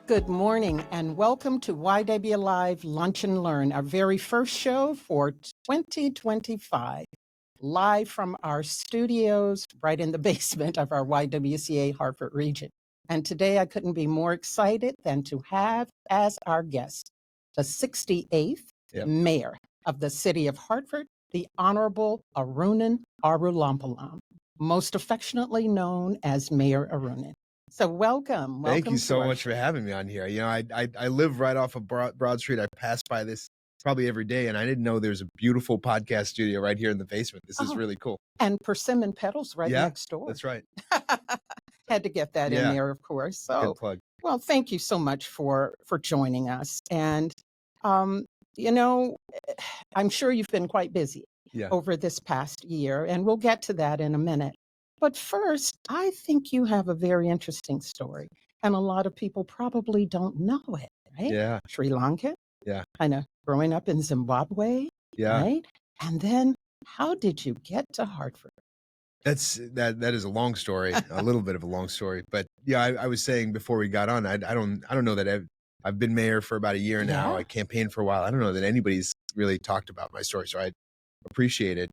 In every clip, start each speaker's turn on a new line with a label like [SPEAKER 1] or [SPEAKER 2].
[SPEAKER 1] Good morning and welcome to YW Live Lunch and Learn, our very first show for 2025, live from our studios right in the basement of our YWCA Hartford region. And today I couldn't be more excited than to have as our guest the 68th Mayor of the City of Hartford, the Honorable Arunan Arulampalam, most affectionately known as Mayor Arunan. So welcome.
[SPEAKER 2] Thank you so much for having me on here. You know, I live right off of Broad Street. I pass by this probably every day, and I didn't know there's a beautiful podcast studio right here in the basement. This is really cool.
[SPEAKER 1] And Persimmon Petals right next door.
[SPEAKER 2] That's right.
[SPEAKER 1] Had to get that in there, of course. So,
[SPEAKER 2] good plug.
[SPEAKER 1] Well, thank you so much for joining us. And, you know, I'm sure you've been quite busy over this past year, and we'll get to that in a minute. But first, I think you have a very interesting story, and a lot of people probably don't know it, right?
[SPEAKER 2] Yeah.
[SPEAKER 1] Sri Lanka.
[SPEAKER 2] Yeah.
[SPEAKER 1] Kind of growing up in Zimbabwe.
[SPEAKER 2] Yeah.
[SPEAKER 1] Right. And then how did you get to Hartford?
[SPEAKER 2] That is a long story, a little bit of a long story. But yeah, I was saying before we got on, I don't know that I've been mayor for about a year now. I campaigned for a while. I don't know that anybody's really talked about my story, so I appreciate it.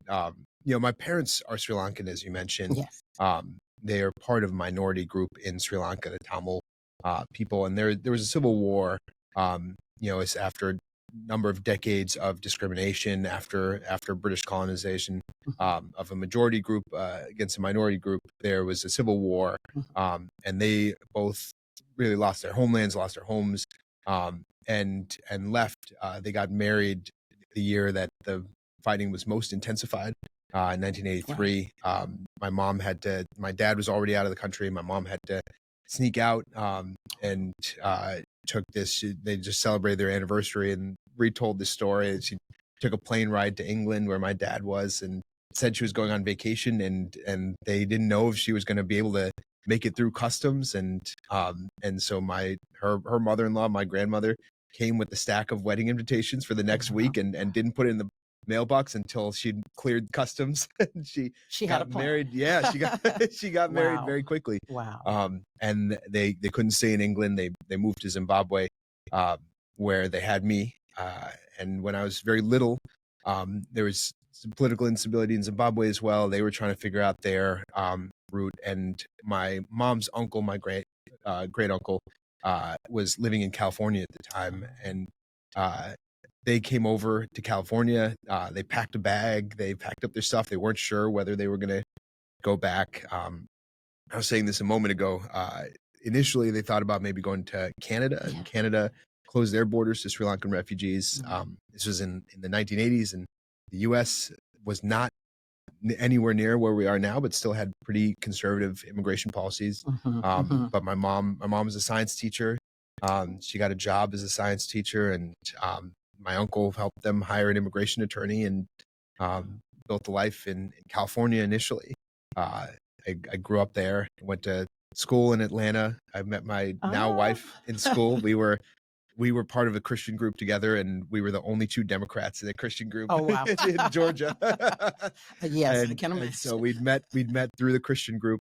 [SPEAKER 2] You know, my parents are Sri Lankan, as you mentioned.
[SPEAKER 1] Yes.
[SPEAKER 2] They are part of a minority group in Sri Lanka, the Tamil people, and there was a civil war. You know, it's after a number of decades of discrimination, after British colonization of a majority group against a minority group. There was a civil war, and they both really lost their homelands, lost their homes, and left. They got married the year that the fighting was most intensified. In 1983, my dad was already out of the country. My mom had to sneak out and took this. They just celebrated their anniversary and retold this story. She took a plane ride to England where my dad was and said she was going on vacation, and they didn't know if she was going to be able to make it through customs. And so her mother-in-law, my grandmother, came with a stack of wedding invitations for the next week and didn't put it in the mailbox until she'd cleared customs. She got married. Yeah, she got married very quickly.
[SPEAKER 1] Wow.
[SPEAKER 2] And they couldn't stay in England. They moved to Zimbabwe, where they had me. And when I was very little, there was some political instability in Zimbabwe as well. They were trying to figure out their route. And my mom's uncle, my great uncle, was living in California at the time, and they came over to California. They packed a bag. They packed up their stuff. They weren't sure whether they were going to go back. I was saying this a moment ago. Initially, they thought about maybe going to Canada, and Canada closed their borders to Sri Lankan refugees. This was in the 1980s, and the U.S. was not anywhere near where we are now, but still had pretty conservative immigration policies. But my mom was a science teacher. She got a job as a science teacher, and my uncle helped them hire an immigration attorney and built a life in California initially. I grew up there, went to school in Atlanta. I met my now wife in school. We were part of a Christian group together, and we were the only two Democrats in the Christian group in Georgia.
[SPEAKER 1] Yes, I can imagine.
[SPEAKER 2] And so we'd met through the Christian group.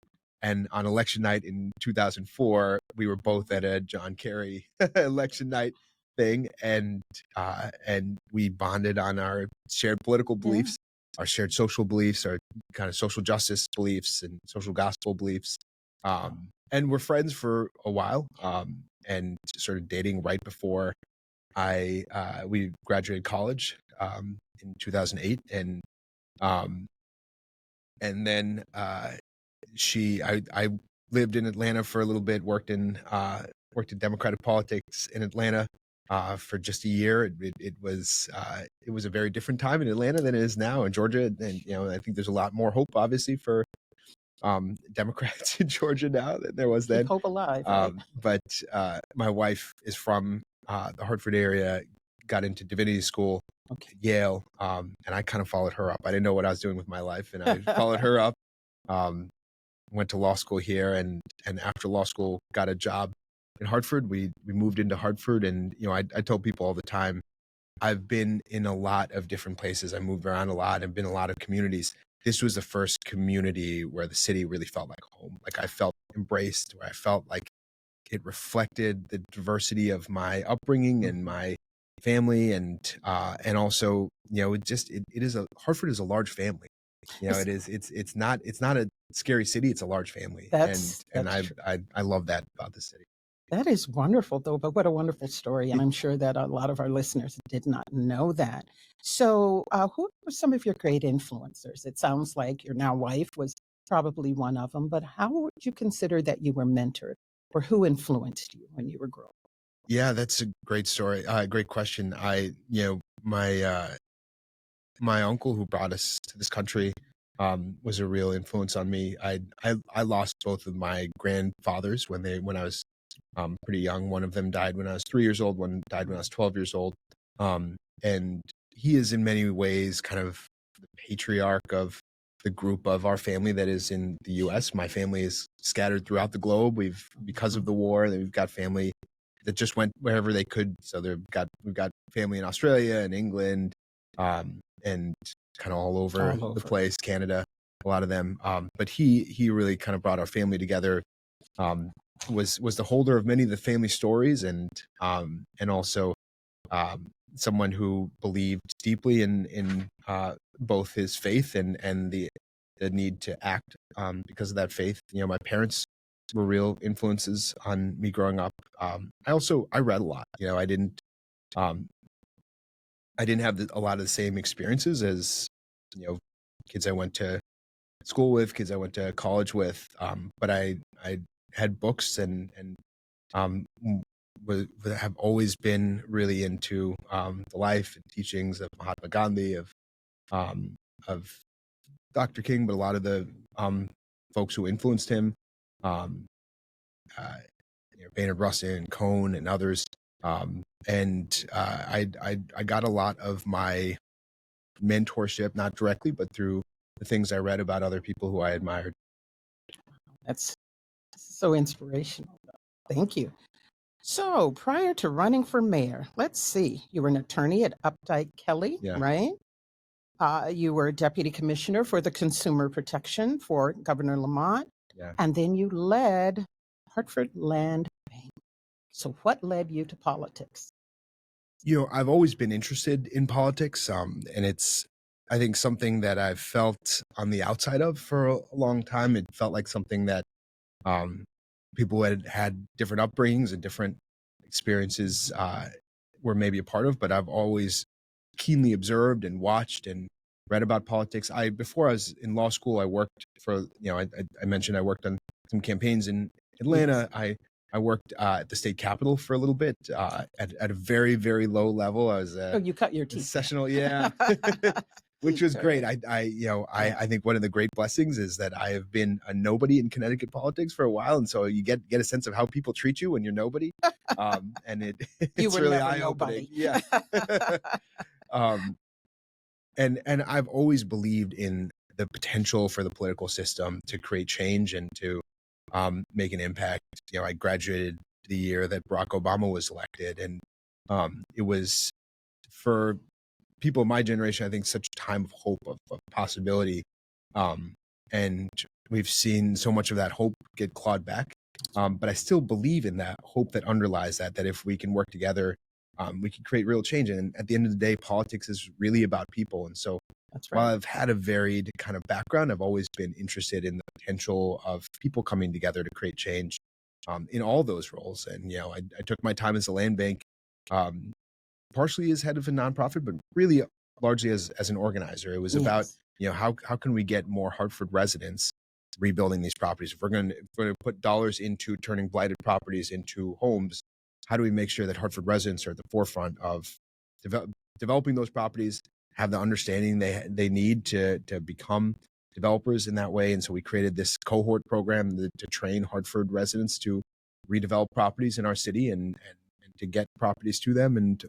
[SPEAKER 2] And on election night in 2004, we were both at a John Kerry election night thing, and we bonded on our shared political beliefs, our shared social beliefs, our kind of social justice beliefs and social gospel beliefs. And we're friends for a while, and started dating right before we graduated college in 2008, and then I lived in Atlanta for a little bit, worked in Democratic politics in Atlanta for just a year. It was a very different time in Atlanta than it is now in Georgia. And, you know, I think there's a lot more hope, obviously, for Democrats in Georgia now than there was then.
[SPEAKER 1] Keep hope alive. Right?
[SPEAKER 2] But my wife is from the Hartford area, got into divinity school at Yale, and I kind of followed her up. I didn't know what I was doing with my life, and I followed her up. Went to law school here, and after law school got a job in Hartford. We moved into Hartford, and you know, I tell people all the time, I've been in a lot of different places. I moved around a lot and been in a lot of communities. This was the first community where the city really felt like home. Like I felt embraced, where I felt like it reflected the diversity of my upbringing and my family, and also, it is Hartford is a large family.
[SPEAKER 1] It's-
[SPEAKER 2] It's not a scary city. It's a large family, and
[SPEAKER 1] that's true.
[SPEAKER 2] I love that about the city.
[SPEAKER 1] That is wonderful, though, but what a wonderful story. And I'm sure that a lot of our listeners did not know that. So, who were some of your great influencers? It sounds like your now wife was probably one of them, but how would you consider that you were mentored, or who influenced you when you were growing up?
[SPEAKER 2] Yeah, that's a great story. Great question. My uncle who brought us to this country was a real influence on me. I lost both of my grandfathers when I was pretty young. One of them died when I was 3 years old. One died when I was 12 years old. And he is in many ways kind of the patriarch of the group of our family that is in the U.S. My family is scattered throughout the globe. Because of the war, we've got family that just went wherever they could. So we've got family in Australia and England, and kind of all over the place, Canada, a lot of them. But he really kind of brought our family together. Was the holder of many of the family stories, and also someone who believed deeply in both his faith and the need to act because of that faith. My parents were real influences on me growing up. I read a lot. Um, I didn't have a lot of the same experiences as kids I went to school with, kids I went to college with. But I had books and um, have always been really into the life and teachings of Mahatma Gandhi, of Dr. King, but a lot of the folks who influenced him, um, Baynard Rustin and Cone and others. I got a lot of my mentorship, not directly, but through the things I read about other people who I admired.
[SPEAKER 1] That's so inspirational. Thank you. So, prior to running for mayor, let's see, you were an attorney at Updike Kelly,
[SPEAKER 2] Yeah.
[SPEAKER 1] right? You were deputy commissioner for the consumer protection for Governor Lamont,
[SPEAKER 2] Yeah.
[SPEAKER 1] and then you led Hartford Land Bank. So, what led you to politics?
[SPEAKER 2] I've always been interested in politics, and it's, I think, something that I've felt on the outside of for a long time. It felt like something that people had different upbringings and different experiences were maybe a part of, but I've always keenly observed and watched and read about politics. Before I was in law school, I worked for, I mentioned I worked on some campaigns in Atlanta.
[SPEAKER 1] Yes.
[SPEAKER 2] I worked at the state capitol for a little bit at a very, very low level. I was
[SPEAKER 1] Oh, you cut your teeth.
[SPEAKER 2] sessional, yeah, which was great. I think one of the great blessings is that I have been a nobody in Connecticut politics for a while, and so you get a sense of how people treat you when you're nobody, and it's really eye-opening. Yeah. And I've always believed in the potential for the political system to create change and to make an impact. I graduated the year that Barack Obama was elected, and it was, for people of my generation, I think, such a time of hope, of possibility. And we've seen so much of that hope get clawed back. But I still believe in that hope that underlies that if we can work together, we can create real change. And at the end of the day, politics is really about people. And so
[SPEAKER 1] That's right.
[SPEAKER 2] while I've had a varied kind of background, I've always been interested in the potential of people coming together to create change in all those roles. And, I took my time as a land bank, partially as head of a nonprofit, but really largely as an organizer. It was about, how can we get more Hartford residents rebuilding these properties? If we're going to put dollars into turning blighted properties into homes, how do we make sure that Hartford residents are at the forefront of developing those properties, have the understanding they need to become developers in that way? And so we created this cohort program to train Hartford residents to redevelop properties in our city and to get properties to them. And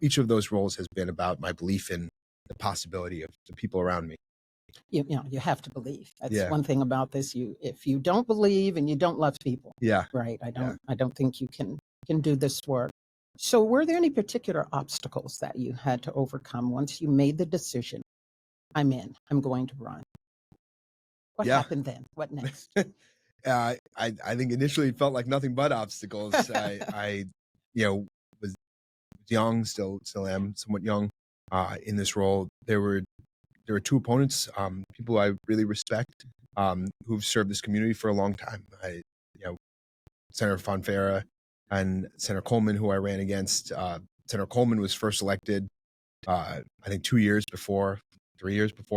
[SPEAKER 2] each of those roles has been about my belief in the possibility of the people around me.
[SPEAKER 1] You have to believe. That's one thing about this. If you don't believe and you don't love people, right? I don't think you can do this work. So, were there any particular obstacles that you had to overcome once you made the decision? I'm going to run. What happened then? What next?
[SPEAKER 2] I think initially it felt like nothing but obstacles. I was young, still am somewhat young in this role. There were two opponents, people I really respect, who've served this community for a long time. Senator Fonfara and Senator Coleman, who I ran against. Senator Coleman was first elected, I think 3 years before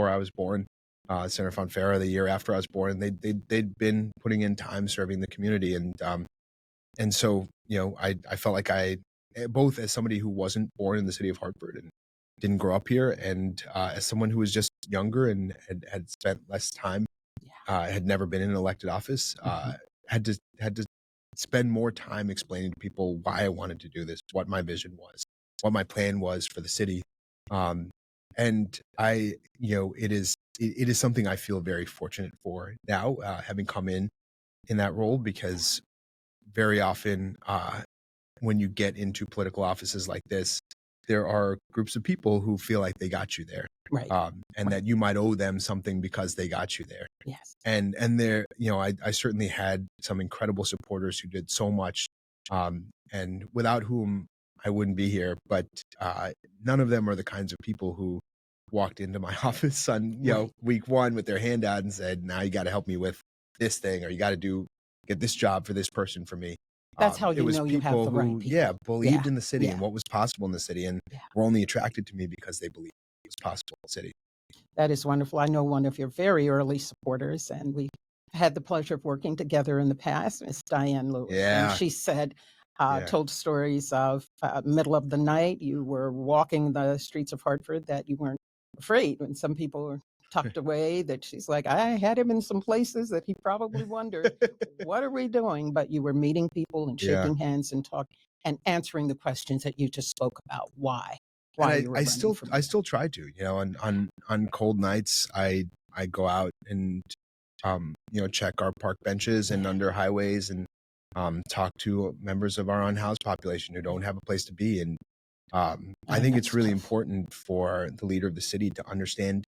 [SPEAKER 2] I was born. Senator Fonfara the year after I was born. And they'd been putting in time serving the community, and so I felt like I, both as somebody who wasn't born in the city of Hartford and didn't grow up here, and as someone who was just younger and had spent less time, had never been in an elected office, had to spend more time explaining to people why I wanted to do this, what my vision was, what my plan was for the city. And it is something I feel very fortunate for now, having come in that role, because very often when you get into political offices like this, there are groups of people who feel like they got you there,
[SPEAKER 1] Right.
[SPEAKER 2] and that you might owe them something because they got you there.
[SPEAKER 1] Yes.
[SPEAKER 2] And there, I certainly had some incredible supporters who did so much, and without whom I wouldn't be here. But none of them are the kinds of people who walked into my office on week one with their hand out and said, "Now you got to help me with this thing, or you got to get this job for this person for me."
[SPEAKER 1] That's how
[SPEAKER 2] it was
[SPEAKER 1] you have
[SPEAKER 2] people
[SPEAKER 1] the right
[SPEAKER 2] who,
[SPEAKER 1] people.
[SPEAKER 2] believed in the city and what was possible in the city, and
[SPEAKER 1] Yeah.
[SPEAKER 2] were only attracted to me because they believed it was possible in the city.
[SPEAKER 1] That is wonderful. I know one of your very early supporters, and we had the pleasure of working together in the past, Miss Diane Lewis. And
[SPEAKER 2] Yeah.
[SPEAKER 1] she said, told stories of middle of the night, you were walking the streets of Hartford, that you weren't afraid when some people were tucked away, that she's like, I had him in some places that he probably wondered, what are we doing? But you were meeting people and
[SPEAKER 2] Yeah.
[SPEAKER 1] shaking hands and and answering the questions that you just spoke about. Why
[SPEAKER 2] And
[SPEAKER 1] you were running for
[SPEAKER 2] I
[SPEAKER 1] mayor.
[SPEAKER 2] still try to, on cold nights, I go out and check our park benches and under highways, and talk to members of our unhoused population who don't have a place to be. And I think it's
[SPEAKER 1] that's
[SPEAKER 2] really
[SPEAKER 1] tough.
[SPEAKER 2] important for the leader of the city to understand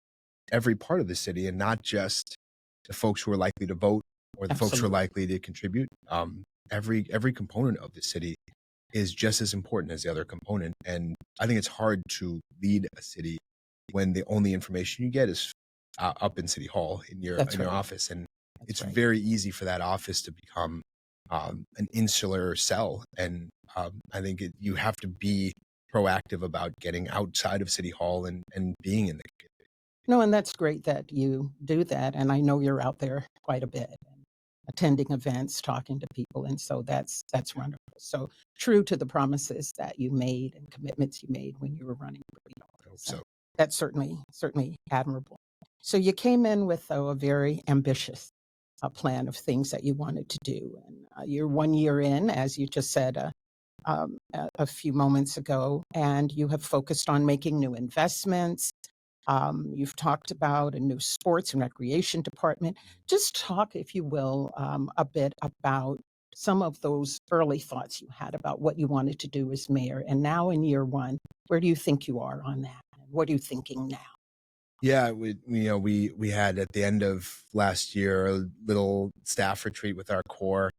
[SPEAKER 2] every part of the city, and not just the folks who are likely to vote or the folks who are
[SPEAKER 1] Absolutely.
[SPEAKER 2] likely to contribute. Every component of the city is just as important as the other component. And I think it's hard to lead a city when the only information you get is up in City Hall in your
[SPEAKER 1] That's
[SPEAKER 2] your
[SPEAKER 1] right.
[SPEAKER 2] office, and
[SPEAKER 1] That's
[SPEAKER 2] it's
[SPEAKER 1] right.
[SPEAKER 2] very easy for that office to become an insular cell. And I think you have to be proactive about getting outside of City Hall and being in the community.
[SPEAKER 1] No, and that's great that you do that. And I know you're out there quite a bit, and attending events, talking to people. And so that's wonderful. So true to the promises that you made and commitments you made when you were running for leader.
[SPEAKER 2] I hope so.
[SPEAKER 1] That's certainly admirable. So you came in with, though, a very ambitious plan of things that you wanted to do. And you're 1 year in, as you just said a few moments ago, and you have focused on making new investments. You've talked about a new sports and recreation department. Just talk, if you will, a bit about some of those early thoughts you had about what you wanted to do as mayor. And now in year one, where do you think you are on that? What are you thinking now?
[SPEAKER 2] Yeah, we had at the end of last year a little staff retreat with our core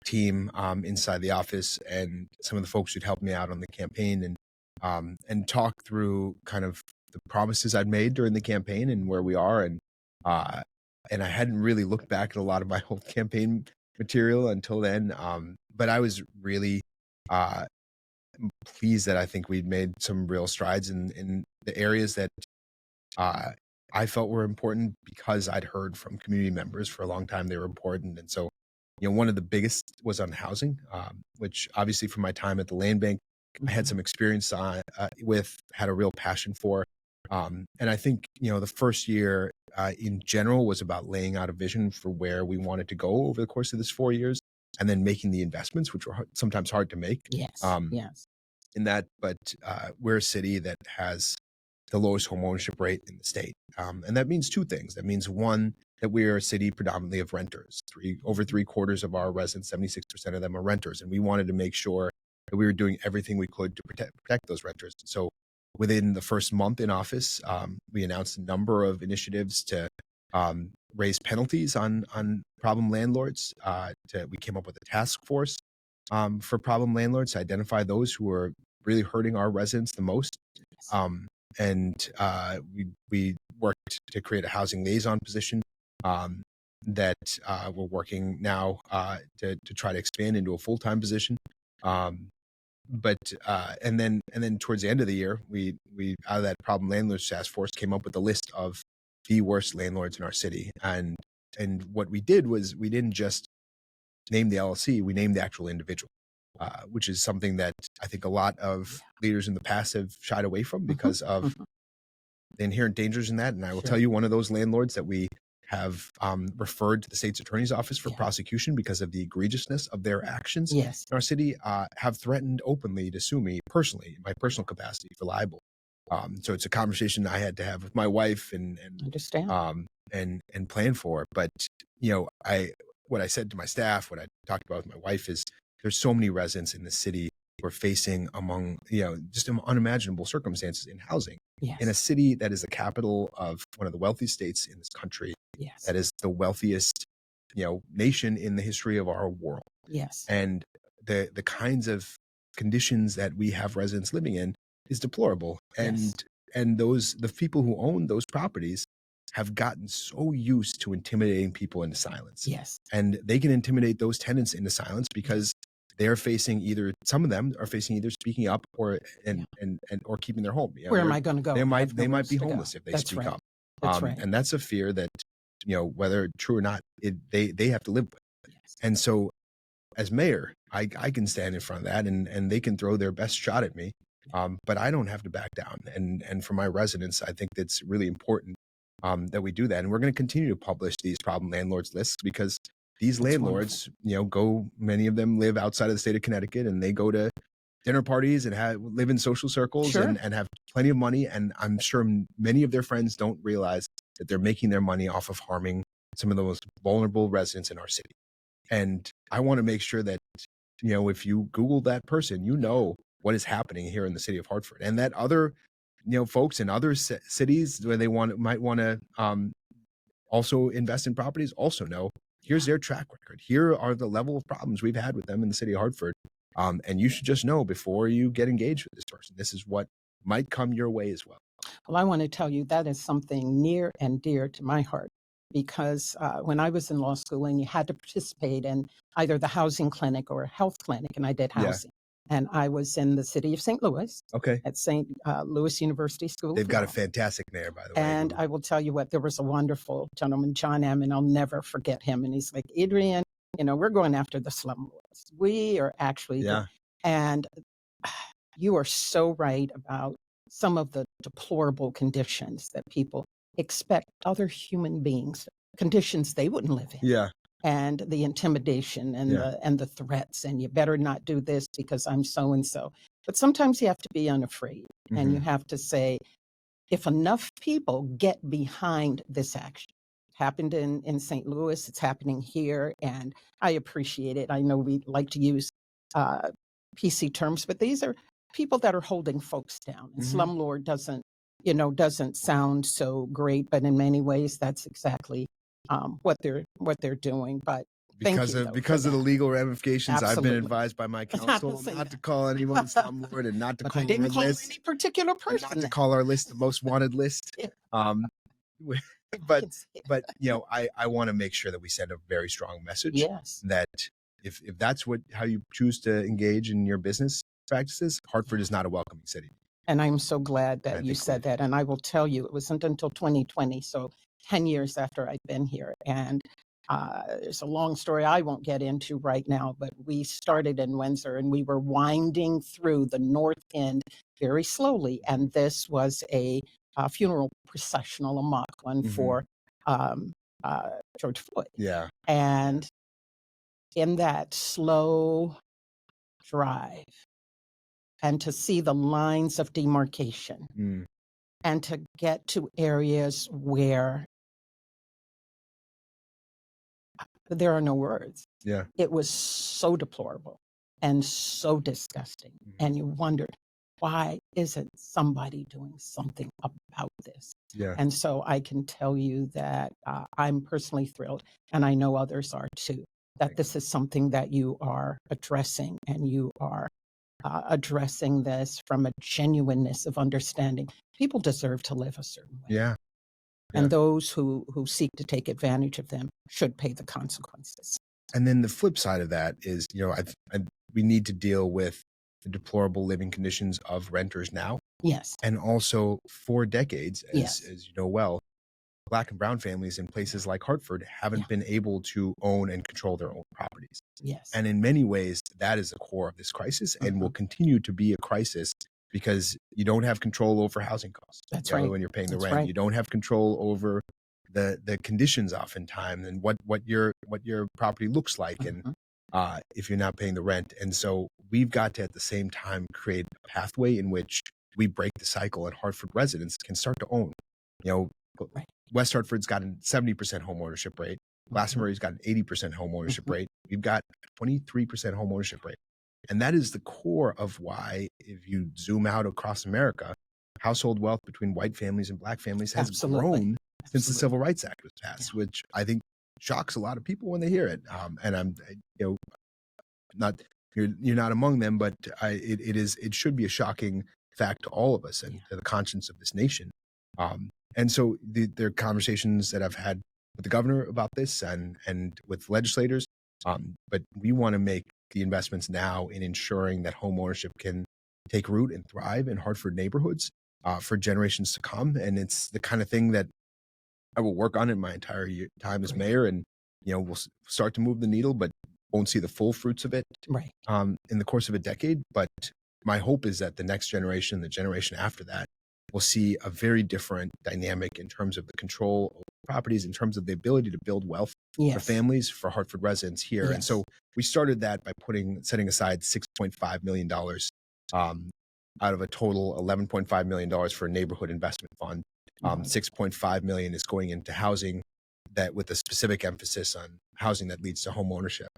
[SPEAKER 2] team inside the office, and some of the folks who'd helped me out on the campaign, and talk through kind of the promises I'd made during the campaign and where we are. And I hadn't really looked back at a lot of my old campaign material until then. But I was really pleased that I think we'd made some real strides in the areas that I felt were important, because I'd heard from community members for a long time they were important. And so, one of the biggest was on housing, which obviously from my time at the land bank, I had some experience with, had a real passion for. And I think, the first year in general was about laying out a vision for where we wanted to go over the course of this 4 years, and then making the investments, which were sometimes hard to make.
[SPEAKER 1] Yes, yes.
[SPEAKER 2] In that, but we're a city that has the lowest home ownership rate in the state. And that means two things. That means, one, that we are a city predominantly of renters. Over 3/4 of our residents, 76% of them are renters. And we wanted to make sure that we were doing everything we could to protect those renters. So within the first month in office, we announced a number of initiatives to raise penalties on problem landlords. We came up with a task force for problem landlords to identify those who are really hurting our residents the most. And we worked to create a housing liaison position that we're working now to try to expand into a full-time position. But and then towards the end of the year, we out of that problem landlords task force came up with a list of the worst landlords in our city. And what we did was we didn't just name the LLC, we named the actual individual, which is something that I think a lot of leaders in the past have shied away from because of the inherent dangers in that. And I will tell you, one of those landlords that we have referred to the state's attorney's office for prosecution because of the egregiousness of their actions in our city, have threatened openly to sue me personally, in my personal capacity, for libel. So it's a conversation I had to have with my wife and plan for. But what I said to my staff, what I talked about with my wife is there's so many residents in the city who are facing just unimaginable circumstances in housing. In a city that is the capital of one of the wealthiest states in this country, that is the wealthiest, nation in the history of our world. And the kinds of conditions that we have residents living in is deplorable. And the people who own those properties have gotten so used to intimidating people into silence. And they can intimidate those tenants into silence because they're facing some of them are facing either speaking up or keeping their home.
[SPEAKER 1] Where am I going to go?
[SPEAKER 2] They might be homeless if they speak up. And that's a fear that, whether true or not, they have to live with. And so as mayor, I can stand in front of that and they can throw their best shot at me. But I don't have to back down. And for my residents, I think that's really important that we do that. And we're going to continue to publish these problem landlords lists because these landlords, many of them live outside of the state of Connecticut and they go to dinner parties and live in social circles and have plenty of money. And I'm sure many of their friends don't realize that they're making their money off of harming some of the most vulnerable residents in our city. And I want to make sure that, if you Google that person, what is happening here in the city of Hartford, and that other, folks in other cities where they might want to also invest in properties also know here's their track record. Here are the level of problems we've had with them in the city of Hartford. And you should just know before you get engaged with this person, this is what might come your way as well.
[SPEAKER 1] Well, I want to tell you that is something near and dear to my heart because when I was in law school and you had to participate in either the housing clinic or a health clinic, and I did housing. And I was in the city of St. Louis at St. Louis University School.
[SPEAKER 2] They've got a fantastic mayor, by the way.
[SPEAKER 1] And I will tell you what, there was a wonderful gentleman, John M., and I'll never forget him. And he's like, Adrienne, we're going after the slumlords. We are actually, and you are so right about some of the deplorable conditions that people expect other human beings, conditions they wouldn't live in. And the intimidation and the threats, and you better not do this because I'm so-and-so. But sometimes you have to be unafraid and you have to say, if enough people get behind this action, it happened in St. Louis, it's happening here, and I appreciate it. I know we like to use PC terms, but these are people that are holding folks down. And slumlord doesn't sound so great, but in many ways, that's exactly what they're doing. But
[SPEAKER 2] because of the legal ramifications, I've been advised by my counsel not to call anyone slumlord and not to call
[SPEAKER 1] our list any particular person,
[SPEAKER 2] not to call our list the most wanted list. But I want to make sure that we send a very strong message that if that's how you choose to engage in your business practices, Hartford is not a welcoming city. And
[SPEAKER 1] I'm so glad that you said that. And I will tell you, it wasn't until 2020, so 10 years after I'd been here. And there's a long story I won't get into right now, but we started in Windsor and we were winding through the North End very slowly. And this was a funeral processional, a mock one for George Floyd. And in that slow drive, and to see the lines of demarcation and to get to areas where there are no words. It was so deplorable and so disgusting. And you wondered, why isn't somebody doing something about this?
[SPEAKER 2] Yeah.
[SPEAKER 1] And so I can tell you that I'm personally thrilled, and I know others are too, that this is something that you are addressing, and you are addressing this from a genuineness of understanding. People deserve to live a certain way.
[SPEAKER 2] Yeah.
[SPEAKER 1] And those who seek to take advantage of them should pay the consequences.
[SPEAKER 2] And then the flip side of that is, we need to deal with the deplorable living conditions of renters now.
[SPEAKER 1] Yes.
[SPEAKER 2] And also for decades,
[SPEAKER 1] Yes.
[SPEAKER 2] as you know well, Black and brown families in places like Hartford haven't been able to own and control their own properties.
[SPEAKER 1] Yes.
[SPEAKER 2] And in many ways, that is the core of this crisis and will continue to be a crisis because you don't have control over housing costs.
[SPEAKER 1] That's right.
[SPEAKER 2] When you're paying the
[SPEAKER 1] That's
[SPEAKER 2] rent,
[SPEAKER 1] right.
[SPEAKER 2] you don't have control over the conditions oftentimes and what your property looks like and if you're not paying the rent. And so we've got to at the same time create a pathway in which we break the cycle and Hartford residents can start to own.
[SPEAKER 1] Right.
[SPEAKER 2] West Hartford's got a 70% home ownership rate. Glastonbury's got an 80% home ownership rate. We've got a 23% home ownership rate. And that is the core of why, if you zoom out across America, household wealth between white families and Black families has grown since the Civil Rights Act was passed, which I think shocks a lot of people when they hear it. And I'm, not you're not among them, but it should be a shocking fact to all of us and to the conscience of this nation. And so there are conversations that I've had with the governor about this and with legislators. But we want to make the investments now in ensuring that home ownership can take root and thrive in Hartford neighborhoods for generations to come. And it's the kind of thing that I will work on in my entire time as mayor. And, we'll start to move the needle, but won't see the full fruits of it in the course of a decade. But my hope is that the next generation, the generation after that, will see a very different dynamic in terms of the control of properties, in terms of the ability to build wealth for families, for Hartford residents here. And so we started that by setting aside $6.5 million out of a total $11.5 million for a neighborhood investment fund. $6.5 million is going into housing that with a specific emphasis on housing that leads to home ownership.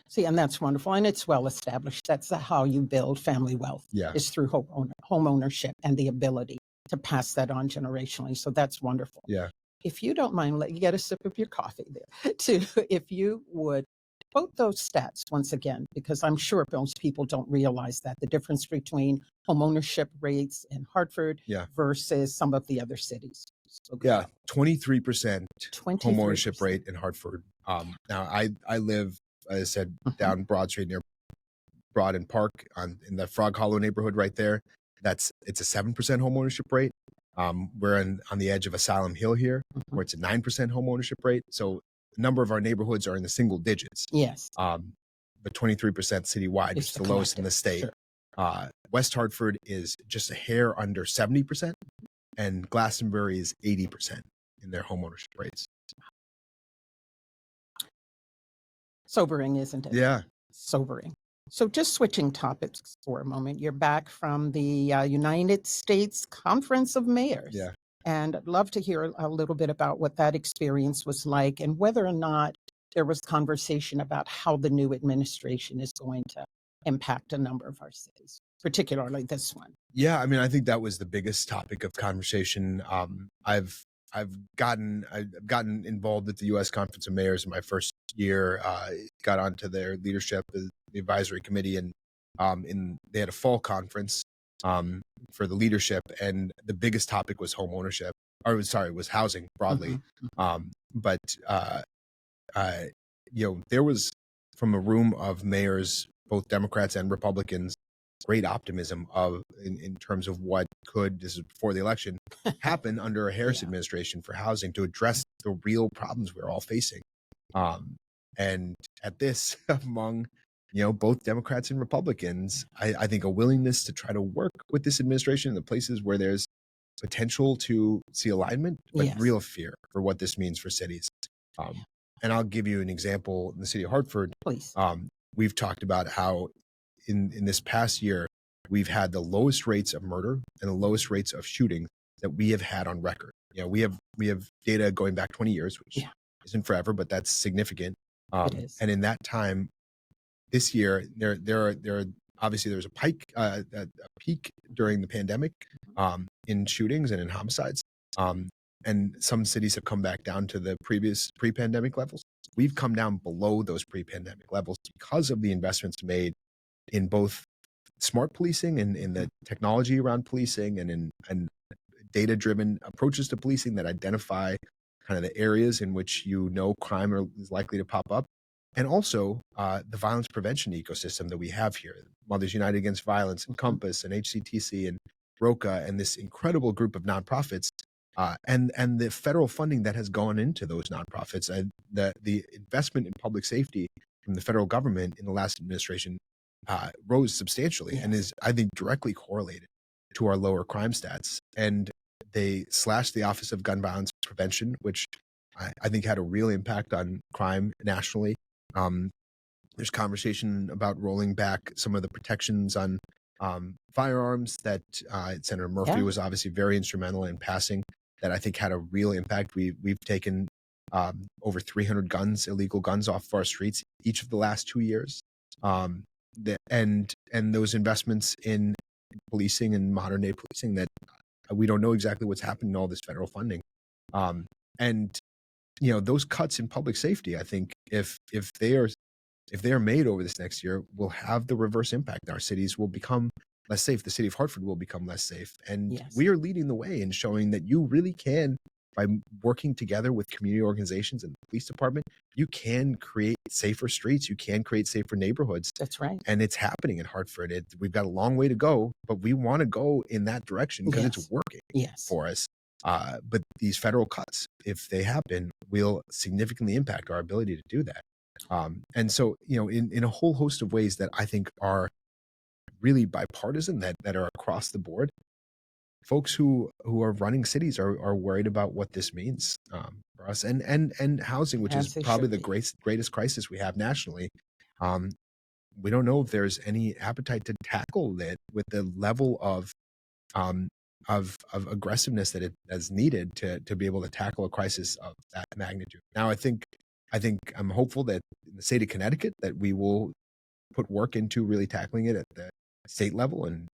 [SPEAKER 1] See, and that's wonderful. And it's well established. That's how you build family wealth is through home ownership and the ability to pass that on generationally. So that's wonderful.
[SPEAKER 2] Yeah.
[SPEAKER 1] If you don't mind, let you get a sip of your coffee there too. If you would quote those stats once again, because I'm sure most people don't realize that the difference between home ownership rates in Hartford versus some of the other cities. So
[SPEAKER 2] 23% home ownership rate in Hartford. Now I live, as I said, down Broad Street near Broad and Park in the Frog Hollow neighborhood right there. It's a 7% home ownership rate. We're on the edge of Asylum Hill here, where it's a 9% home ownership rate. So a number of our neighborhoods are in the single digits.
[SPEAKER 1] Yes.
[SPEAKER 2] But 23% citywide, which is the lowest in the state.
[SPEAKER 1] Sure.
[SPEAKER 2] West Hartford is just a hair under 70%, and Glastonbury is 80% in their home ownership rates.
[SPEAKER 1] Sobering, isn't it?
[SPEAKER 2] Yeah.
[SPEAKER 1] Sobering. So just switching topics for a moment, you're back from the United States Conference of Mayors.
[SPEAKER 2] Yeah.
[SPEAKER 1] And I'd love to hear a little bit about what that experience was like and whether or not there was conversation about how the new administration is going to impact a number of our cities, particularly this one.
[SPEAKER 2] Yeah, I mean, I think that was the biggest topic of conversation. I've gotten involved with the U.S. Conference of Mayors in my first year. Got onto their leadership, the advisory committee, and they had a fall conference for the leadership, and the biggest topic was home ownership, was housing broadly. But there was, from a room of mayors, both Democrats and Republicans, great optimism in terms of what could, this is before the election, happen under a Harris administration for housing to address the real problems we're all facing. And at this, among both Democrats and Republicans, I think a willingness to try to work with this administration in the places where there's potential to see alignment, but real fear for what this means for cities. And I'll give you an example in the city of Hartford.
[SPEAKER 1] Please.
[SPEAKER 2] We've talked about how in this past year, we've had the lowest rates of murder and the lowest rates of shooting that we have had on record. We have data going back 20 years, which isn't forever, but that's significant.
[SPEAKER 1] It is.
[SPEAKER 2] And in that time, this year, there are obviously there was a peak during the pandemic in shootings and in homicides. And some cities have come back down to the previous pre-pandemic levels. We've come down below those pre-pandemic levels because of the investments made in both smart policing and in the technology around policing and data-driven approaches to policing that identify kind of the areas in which crime is likely to pop up. And also the violence prevention ecosystem that we have here, Mothers United Against Violence and Compass and HCTC and ROCA and this incredible group of nonprofits and the federal funding that has gone into those nonprofits. The investment in public safety from the federal government in the last administration rose substantially and is, I think, directly correlated to our lower crime stats. And they slashed the Office of Gun Violence Prevention, which I think had a real impact on crime nationally. There's conversation about rolling back some of the protections on firearms that Senator Murphy was obviously very instrumental in passing, that I think had a real impact. We've taken over 300 illegal guns off of our streets each of the last 2 years. And those investments in policing and modern day policing that we don't know exactly what's happened in all this federal funding. And those cuts in public safety, I think if they are made over this next year, will have the reverse impact. Our cities will become less safe. The city of Hartford will become less safe. And we are leading the way in showing that you really can, by working together with community organizations and the police department, you can create safer streets. You can create safer neighborhoods.
[SPEAKER 1] That's right.
[SPEAKER 2] And it's happening in Hartford. We've got a long way to go, but we want to go in that direction because it's working for us. But these federal cuts, if they happen, will significantly impact our ability to do that. And so, in a whole host of ways that I think are really bipartisan, that are across the board, folks who are running cities are worried about what this means for us, and housing, which is probably the greatest crisis we have nationally. We don't know if there's any appetite to tackle that with the level of aggressiveness that is needed to be able to tackle a crisis of that magnitude. Now, I think I'm hopeful that in the state of Connecticut that we will put work into really tackling it at the state level. And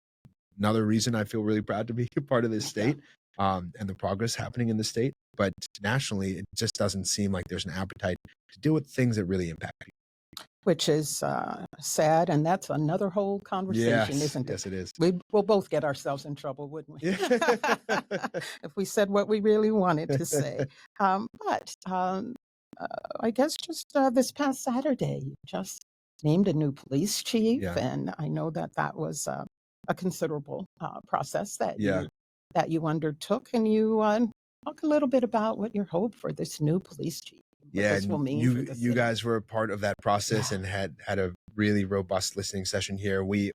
[SPEAKER 2] another reason I feel really proud to be a part of this state and the progress happening in the state. But nationally, it just doesn't seem like there's an appetite to deal with things that really impact people.
[SPEAKER 1] Which is sad, and that's another whole conversation, isn't it?
[SPEAKER 2] Yes, it is.
[SPEAKER 1] We'll both get ourselves in trouble, wouldn't we? If we said what we really wanted to say. But I guess just this past Saturday, you just named a new police chief, and I know that was a considerable process that you undertook. And you talk a little bit about what your hope for this new police chief.
[SPEAKER 2] You guys were a part of that process and had a really robust listening session here. We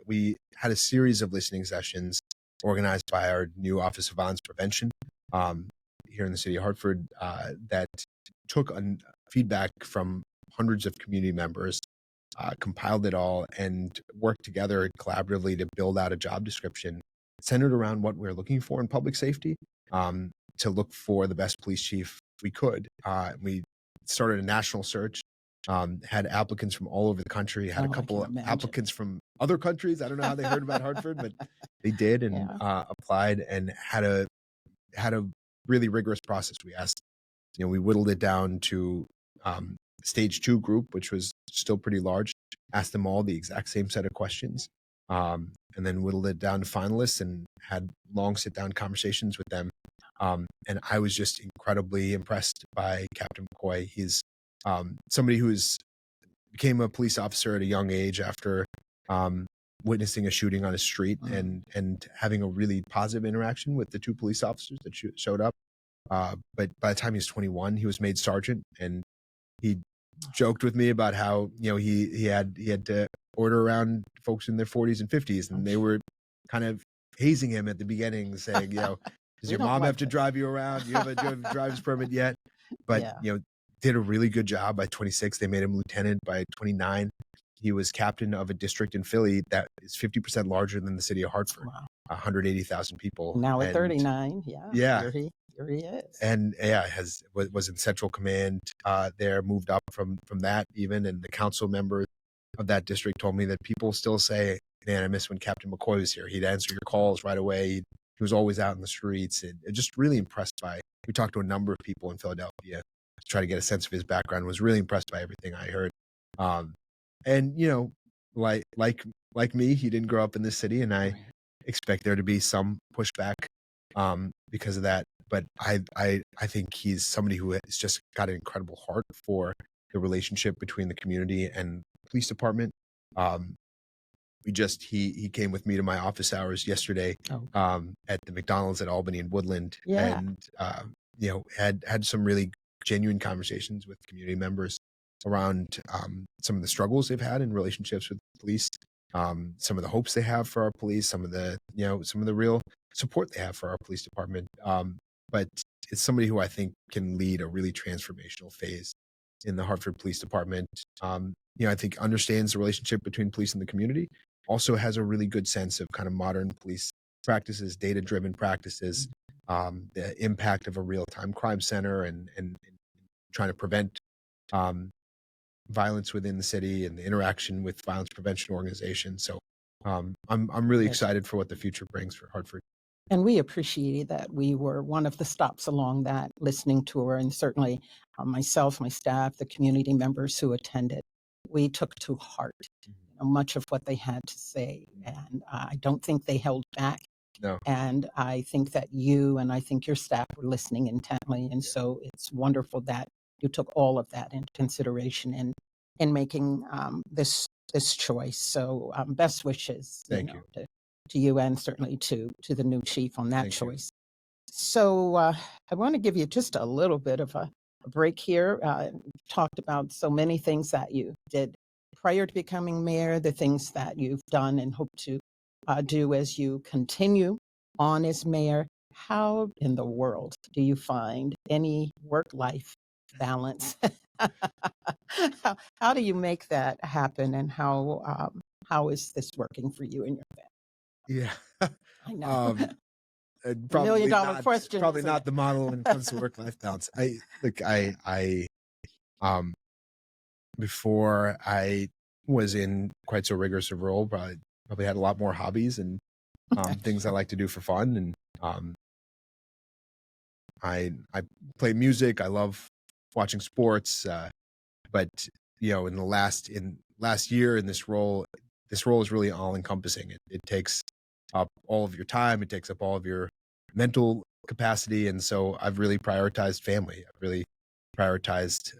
[SPEAKER 2] had a series of listening sessions organized by our new Office of Violence Prevention here in the city of Hartford that took feedback from hundreds of community members, compiled it all, and worked together collaboratively to build out a job description centered around what we're looking for in public safety, to look for the best police chief we could. We started a national search, had applicants from all over the country, had a couple of applicants from other countries. I don't know how they heard about Hartford, but they did and applied, and had a really rigorous process. We asked, we whittled it down to stage 2 group, which was still pretty large, asked them all the exact same set of questions, and then whittled it down to finalists and had long sit-down conversations with them. And I was just incredibly impressed by Captain McCoy. He's somebody who's became a police officer at a young age after witnessing a shooting on a street and having a really positive interaction with the 2 police officers that showed up. But by the time he was 21, he was made sergeant, and he joked with me about how he had to order around folks in their 40s and 50s, and they were kind of hazing him at the beginning, saying, does your mom have to drive you around? Do you have a driver's permit yet? But did a really good job. By 26, they made him lieutenant. By 29, he was captain of a district in Philly that is 50% larger than the city of Hartford. Wow. 180,000 people.
[SPEAKER 1] Now at 39, here he is.
[SPEAKER 2] And was in Central Command there, moved up from that even. And the council member of that district told me that people still say, man, I miss when Captain McCoy was here. He'd answer your calls right away. He was always out in the streets, and just really impressed by. We talked to a number of people in Philadelphia to try to get a sense of his background. Was really impressed by everything I heard. And like me, he didn't grow up in this city, and I expect there to be some pushback because of that. But I think he's somebody who has just got an incredible heart for the relationship between the community and the police department. He came with me to my office hours yesterday at the McDonald's at Albany and Woodland, and had some really genuine conversations with community members around some of the struggles they've had in relationships with police, some of the hopes they have for our police, some of the real support they have for our police department. But it's somebody who I think can lead a really transformational phase in the Hartford Police Department. I think understands the relationship between police and the community, also has a really good sense of kind of modern police practices, data-driven practices, the impact of a real-time crime center and trying to prevent violence within the city and the interaction with violence prevention organizations. So I'm really excited for what the future brings for Hartford.
[SPEAKER 1] And we appreciated that. We were one of the stops along that listening tour, and certainly myself, my staff, the community members who attended, we took to heart much of what they had to say. And I don't think they held back.
[SPEAKER 2] No.
[SPEAKER 1] And I think that you and I think your staff were listening intently. And so it's wonderful that you took all of that into consideration in making this choice. So best wishes.
[SPEAKER 2] Thank you.
[SPEAKER 1] To you and certainly to the new chief on that
[SPEAKER 2] Thank
[SPEAKER 1] choice. You. So I want to give you just a little bit of a break here. Talked about so many things that you did prior to becoming mayor, the things that you've done and hope to do as you continue on as mayor. How in the world do you find any work-life balance? How do you make that happen, and how is this working for you and your family?
[SPEAKER 2] Yeah.
[SPEAKER 1] I know.
[SPEAKER 2] $1
[SPEAKER 1] million question.
[SPEAKER 2] Probably not the model when it comes to work-life balance. Before I was in quite so rigorous a role, probably had a lot more hobbies and things I like to do for fun. And I play music. I love watching sports. But in the last year in this role is really all encompassing. It takes up all of your time. It takes up all of your mental capacity. And so I've really prioritized family. I've really prioritized,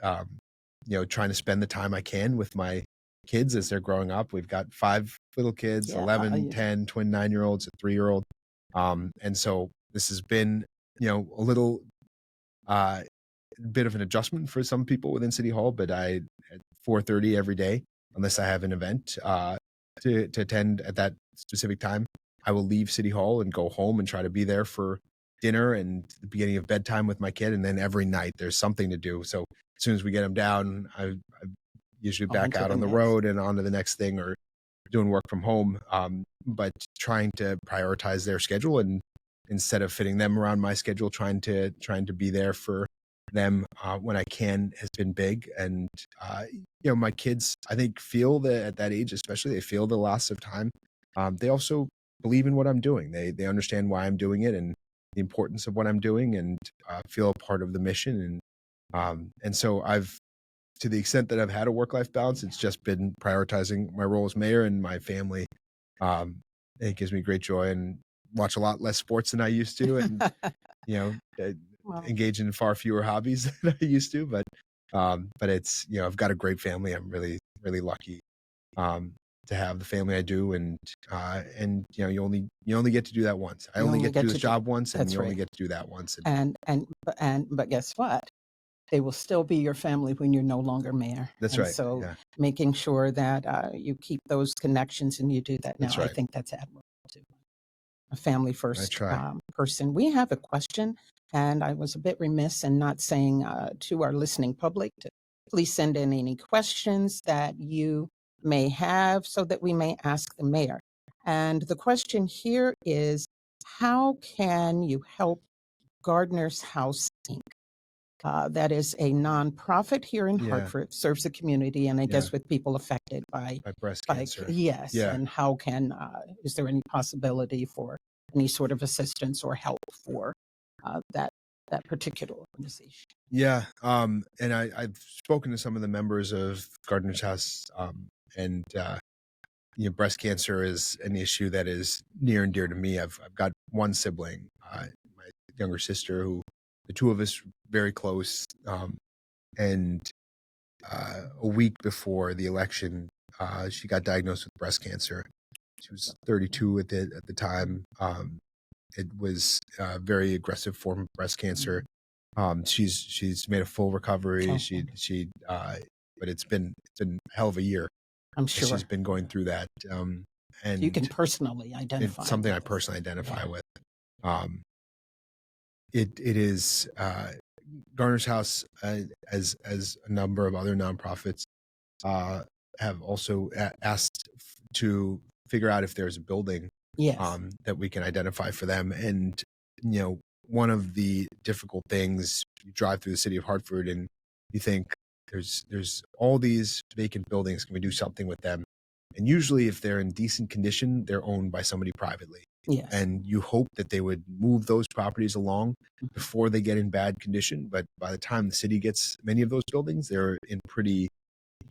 [SPEAKER 2] trying to spend the time I can with my kids as they're growing up. We've got 5 little kids, 11, 10, twin 9-year-olds, a 3-year-old. And so this has been, a little bit of an adjustment for some people within City Hall, but at 4:30 every day, unless I have an event to attend at that specific time, I will leave City Hall and go home and try to be there for dinner and the beginning of bedtime with my kid. And then every night there's something to do. So as soon as we get them down, I usually back out on the road and on to the next thing or doing work from home. But trying to prioritize their schedule, and instead of fitting them around my schedule, trying to be there for them when I can has been big. And my kids, I think, feel that at that age, especially, they feel the loss of time. They also believe in what I'm doing. They understand why I'm doing it and the importance of what I'm doing, and feel a part of the mission. And so to the extent that I've had a work-life balance, it's just been prioritizing my role as mayor and my family. It gives me great joy, and watch a lot less sports than I used to, and engage in far fewer hobbies than I used to. But it's I've got a great family. I'm really, really lucky to have the family I do, and you only get to do that once. I only get to do this job once, and you only get to do that once.
[SPEAKER 1] But guess what? They will still be your family when you're no longer mayor.
[SPEAKER 2] That's right. So
[SPEAKER 1] making sure that you keep those connections, and you do that now. That's right. I think that's admirable too. A family first person. We have a question, and I was a bit remiss in not saying to our listening public to please send in any questions that you may have so that we may ask the mayor. And the question here is, how can you help Gardener's House Inc. That is a nonprofit here in
[SPEAKER 2] Yeah.
[SPEAKER 1] Hartford, serves the community, and I
[SPEAKER 2] Yeah.
[SPEAKER 1] guess with people affected
[SPEAKER 2] By breast
[SPEAKER 1] by
[SPEAKER 2] cancer.
[SPEAKER 1] yes.
[SPEAKER 2] Yeah.
[SPEAKER 1] And how can is there any possibility for any sort of assistance or help for that particular organization?
[SPEAKER 2] Yeah. And I've spoken to some of the members of Gardener's House, and breast cancer is an issue that is near and dear to me. I've got one sibling, my younger sister, who the two of us very close. And a week before the election, she got diagnosed with breast cancer. She was 32 at the time. It was a very aggressive form of breast cancer. She's made a full recovery. But it's been a hell of a year.
[SPEAKER 1] I'm
[SPEAKER 2] She's
[SPEAKER 1] sure
[SPEAKER 2] been going through that. And
[SPEAKER 1] you can personally identify.
[SPEAKER 2] it's something I
[SPEAKER 1] with.
[SPEAKER 2] personally identify
[SPEAKER 1] Yeah.
[SPEAKER 2] with. It is Garner's House, as a number of other nonprofits, have also asked to figure out if there's a building
[SPEAKER 1] Yes.
[SPEAKER 2] that we can identify for them. And one of the difficult things, you drive through the city of Hartford and you think there's all these vacant buildings. Can we do something with them? And usually, if they're in decent condition, they're owned by somebody privately.
[SPEAKER 1] Yes.
[SPEAKER 2] And you hope that they would move those properties along before they get in bad condition. But by the time the city gets many of those buildings, they're in pretty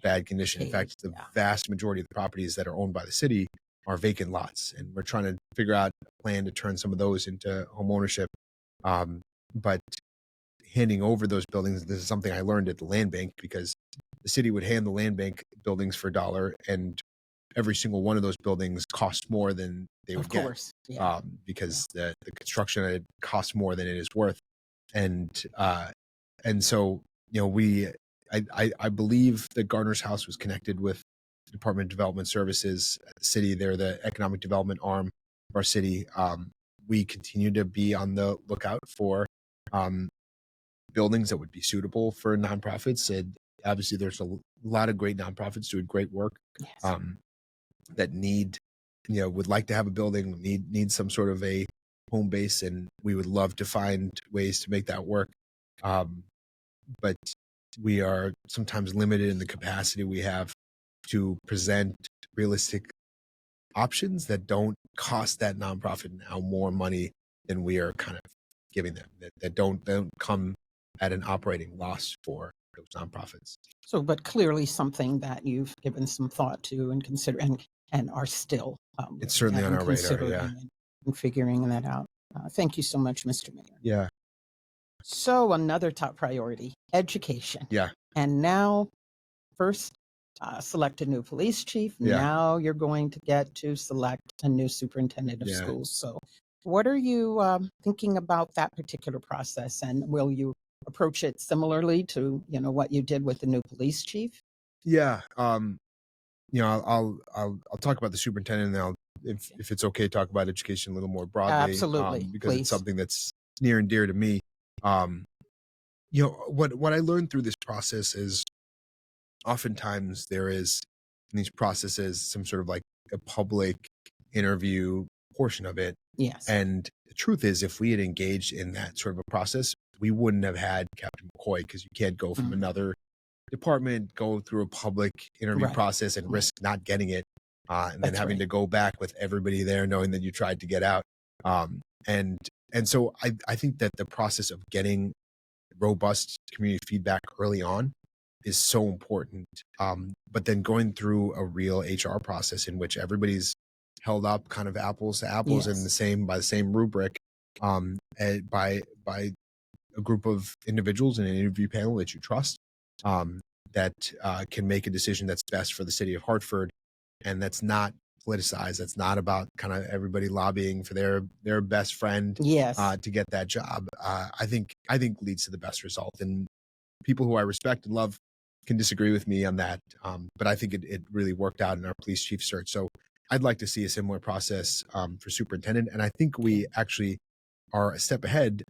[SPEAKER 2] bad condition. In fact, the vast majority of the properties that are owned by the city are vacant lots. And we're trying to figure out a plan to turn some of those into home ownership. But handing over those buildings, this is something I learned at the land bank, because the city would hand the land bank buildings for $1, and every single one of those buildings cost more than they would get. Of course. Yeah. Because the construction it costs more than it is worth. And so, I believe that Gardener's House was connected with the Department of Development Services at the city. They're the economic development arm of our city. We continue to be on the lookout for buildings that would be suitable for nonprofits. And obviously there's a lot of great nonprofits doing great work. Yes. That would like to have a building, need some sort of a home base, and we would love to find ways to make that work. But we are sometimes limited in the capacity we have to present realistic options that don't cost that nonprofit now more money than we are kind of giving them, that don't come at an operating loss for those nonprofits.
[SPEAKER 1] So, but clearly something that you've given some thought to and consider and are still
[SPEAKER 2] it's certainly on our radar, yeah,
[SPEAKER 1] and figuring that out. Thank you so much, Mr. Mayor.
[SPEAKER 2] Yeah.
[SPEAKER 1] So another top priority, education.
[SPEAKER 2] Yeah.
[SPEAKER 1] And now, first select a new police chief. Yeah. Now you're going to get to select a new superintendent of schools. So what are you thinking about that particular process? And will you approach it similarly to, what you did with the new police chief?
[SPEAKER 2] Yeah. I'll talk about the superintendent, and if it's okay, talk about education a little more broadly.
[SPEAKER 1] Absolutely.
[SPEAKER 2] Because
[SPEAKER 1] Please.
[SPEAKER 2] It's something that's near and dear to me. What I learned through this process is oftentimes there is in these processes some sort of like a public interview portion of it.
[SPEAKER 1] Yes.
[SPEAKER 2] And the truth is, if we had engaged in that sort of a process, we wouldn't have had Captain McCoy, because you can't go from another department, go through a public interview process and risk not getting it, and then having to go back with everybody there knowing that you tried to get out. And so I think that the process of getting robust community feedback early on is so important. But then going through a real HR process in which everybody's held up kind of apples to apples and by the same rubric, by a group of individuals in an interview panel that you trust, that can make a decision that's best for the city of Hartford, and that's not politicized. That's not about kind of everybody lobbying for their best friend to get that job. I think leads to the best result. And people who I respect and love can disagree with me on that, but I think it really worked out in our police chief search. So I'd like to see a similar process for superintendent, and I think we actually are a step ahead,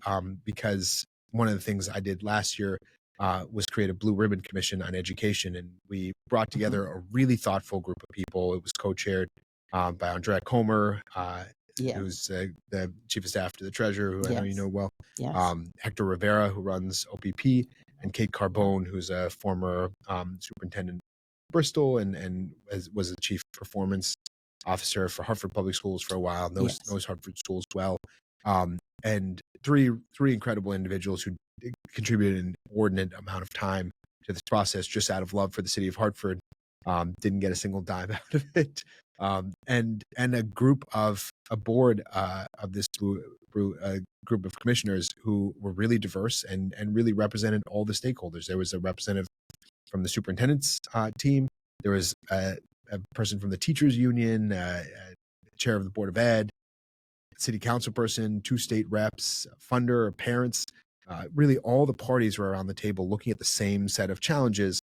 [SPEAKER 2] because one of the things I did last year was create a Blue Ribbon Commission on Education, and we brought together a really thoughtful group of people. It was co-chaired by Andrea Comer, who's the chief of staff to the treasurer, who I know you know well.
[SPEAKER 1] Yes.
[SPEAKER 2] Hector Rivera, who runs OPP, and Kate Carbone, who's a former superintendent of Bristol and was a chief performance officer for Hartford Public Schools for a while, knows Hartford schools well. And three incredible individuals who contributed an inordinate amount of time to this process just out of love for the city of Hartford. Didn't get a single dime out of it. And a board of this group of commissioners who were really diverse and really represented all the stakeholders. There was a representative from the superintendent's team. There was a person from the teachers union, chair of the board of ed, city council person, 2 state reps, funder, parents. Really all the parties were around the table looking at the same set of challenges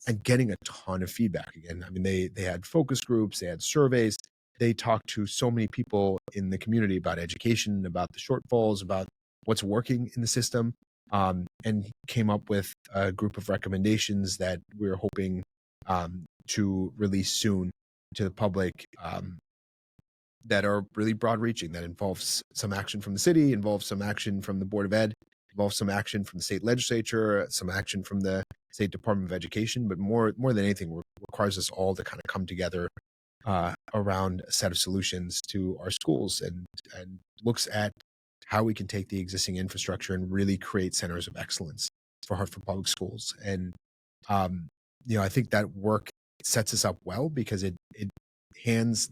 [SPEAKER 2] and getting a ton of feedback. Again, I mean, they had focus groups, they had surveys, they talked to so many people in the community about education, about the shortfalls, about what's working in the system, and came up with a group of recommendations that we're hoping to release soon to the public, that are really broad reaching, that involves some action from the city, involves some action from the Board of Ed, involves some action from the state legislature, some action from the State Department of Education, but more than anything, requires us all to kind of come together around a set of solutions to our schools, and looks at how we can take the existing infrastructure and really create centers of excellence for Hartford Public Schools. And I think that work sets us up well, because it hands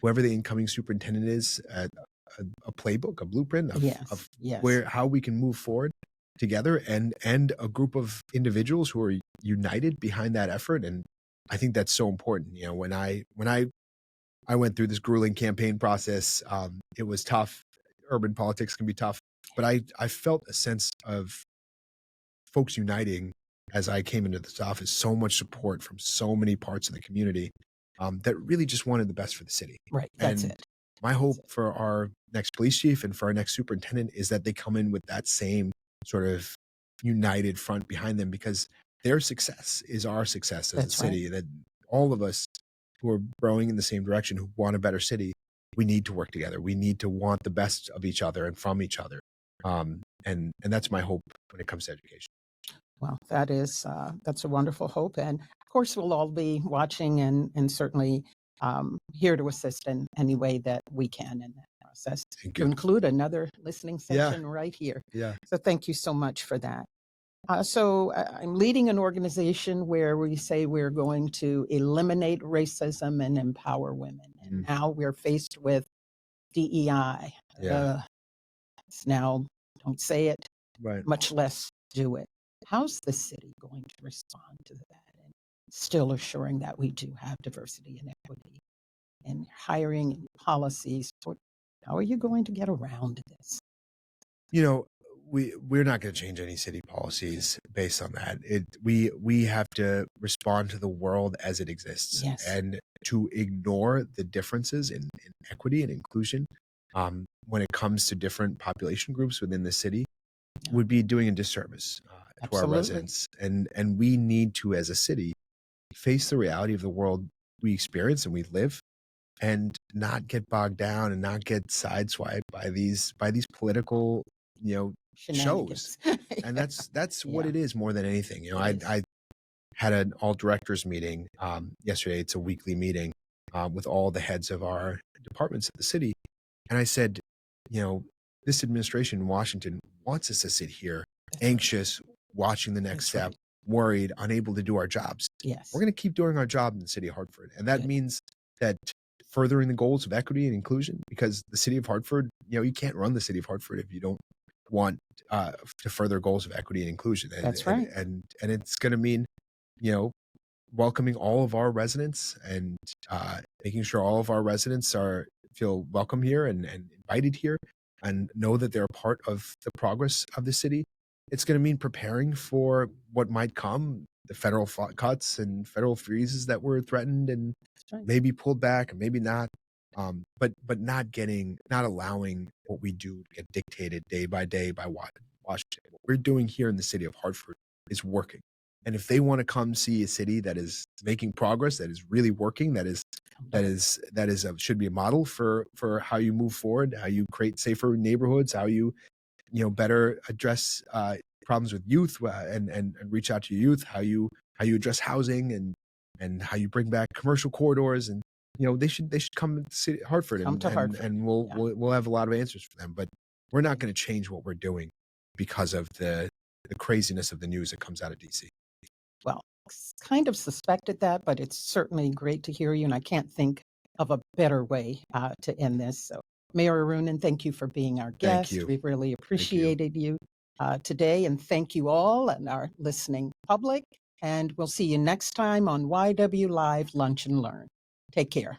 [SPEAKER 2] whoever the incoming superintendent is a playbook, a blueprint of how we can move forward together, and a group of individuals who are united behind that effort. And I think that's so important. When I went through this grueling campaign process, it was tough. Urban politics can be tough, but I felt a sense of folks uniting as I came into this office. So much support from so many parts of the community that really just wanted the best for the city.
[SPEAKER 1] Right. That's
[SPEAKER 2] and
[SPEAKER 1] it.
[SPEAKER 2] My hope for our next police chief and for our next superintendent is that they come in with that same sort of united front behind them, because their success is our success as a city. That all of us who are growing in the same direction, who want a better city, we need to work together. We need to want the best of each other and from each other. And that's my hope when it comes to education.
[SPEAKER 1] Well, that's a wonderful hope. And of course, we'll all be watching and certainly here to assist in any way that we can in that process, to include another listening session right here.
[SPEAKER 2] Yeah.
[SPEAKER 1] So thank you so much for that. So I'm leading an organization where we say we're going to eliminate racism and empower women. And now we're faced with DEI. It's now, don't say it, much less do it. How's the city going to respond to that, and still assuring that we do have diversity and equity and hiring and policies? How are you going to get around this?
[SPEAKER 2] We're not going to change any city policies based on that. We have to respond to the world as it exists, and to ignore the differences in equity and inclusion when it comes to different population groups within the city would be doing a disservice to our residents. And we need to, as a city, face the reality of the world we experience and we live, and not get bogged down and not get sideswiped by these political shows. And that's what it is more than anything. I had an all directors meeting yesterday. It's a weekly meeting with all the heads of our departments of the city, and I said, this administration in Washington wants us to sit here anxious, watching the next step, worried, unable to do our jobs. We're going to keep doing our job in the city of Hartford, and that means that furthering the goals of equity and inclusion, because the city of Hartford, you can't run the city of Hartford if you don't want to further goals of equity and inclusion. And it's going to mean, welcoming all of our residents and making sure all of our residents feel welcome here and invited here, and know that they're a part of the progress of the city. It's going to mean preparing for what might come, the federal cuts and federal freezes that were threatened and maybe pulled back, and maybe not. But not allowing what we do to get dictated day by day by Washington. What we're doing here in the city of Hartford is working, And if they want to come see a city that is making progress, that is really working, should be a model for how you move forward, how you create safer neighborhoods, how you better address problems with youth, and reach out to your youth, how you address housing, and how you bring back commercial corridors, and they should come to Hartford,
[SPEAKER 1] Come to Hartford.
[SPEAKER 2] and we'll have a lot of answers for them. But we're not going to change what we're doing because of the craziness of the news that comes out of DC.
[SPEAKER 1] Well, kind of suspected that, but it's certainly great to hear you, and I can't think of a better way to end this. So, Mayor Arunan, thank you for being our guest.
[SPEAKER 2] you.
[SPEAKER 1] We've really appreciated you today, and thank you all and our listening public. And we'll see you next time on YW Live Lunch and Learn. Take care.